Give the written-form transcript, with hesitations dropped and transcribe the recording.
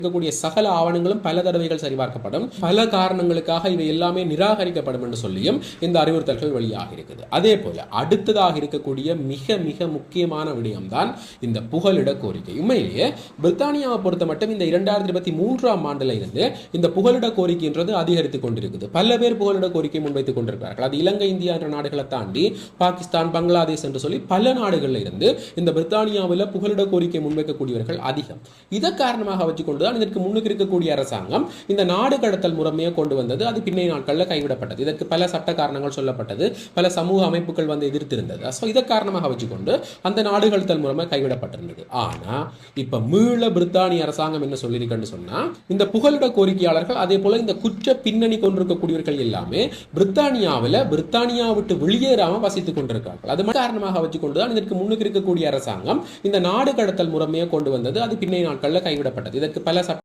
இருக்கக்கூடிய சகல ஆவணங்களும் பல தடவைகள் சரிபார்க்கப்படும், பல காரணங்களுக்காக இவை எல்லாமே நிராகரிக்கப்படும் என்று சொல்லியும் இந்த அறிவுறுத்தல்கள் வெளியாக இருக்குது. அதே போல அடுத்ததாக இருக்கக்கூடிய மிக மிக முக்கியமான விடயம்தான் இந்த புகலிட கோரிக்கை. உண்மையிலேயே பிரித்தானியாவை பொறுத்த மட்டும் இந்த 2023ஆம் ஆண்டுல இருந்து இந்த புகலிட கோரிக்கைன்றது அதிகரித்துக் கொண்டிருக்குது. பல பேர் புகலிட கோரிக்கை முன்வைத்துக் கொண்டிருக்கிறார்கள். அது இலங்கை, இந்தியா என்ற நாடுகளை தாண்டி பாகிஸ்தான், பங்களாதேஷ் என்று சொல்லி பல நாடுகளில் இருந்து இந்த பிரித்தானியாவில் புகலிட கோரிக்கை முன்வைக்கக்கூடியவர்கள் அதிகம். இதை காரணமாக வச்சுக்கொண்டு இதற்கு முன்னுக்கு இருக்கக்கூடிய அரசாங்கம் இந்த நாடு கடத்தல் முறைமையை கொண்டு வந்தது. அது பின்னைய நாட்களில் கைவிடப்பட்டது. இதற்கு பல சட்ட காரணங்கள் சொல்லப்பட்டது, பல சமூக அமைப்புகள் வந்து எதிர்த்திருந்தது. இதை காரணமாக வச்சுக்கொண்டு அந்த நாடு கடத்தல் முறைமை கைவிடப்பட்டிருந்தது. ஆனா இப்ப மீள பிரித்தானிய அரசாங்கம் என்ன சொல்லியிருக்குன்னு சொன்னா, இந்த புகலிட கோரிக்கையாளர்கள் அதே போல இந்த குற்ற பின்னணி கொண்டிருக்கக்கூடியவர்கள் எல்லாமே பிரித்தானியா விட்டு வெளியேறாம வசித்துக் கொண்டிருக்கிறார்கள். அது காரணமாக வச்சுக்கொண்டுதான் இதற்கு முன்னுக்கு இருக்கக்கூடிய அரசாங்கம் இந்த நாடு கடத்தல் முறைமையை கொண்டு வந்தது. அது பின்னைய நாட்களில் கைவிடப்பட்டது. இதற்கு பல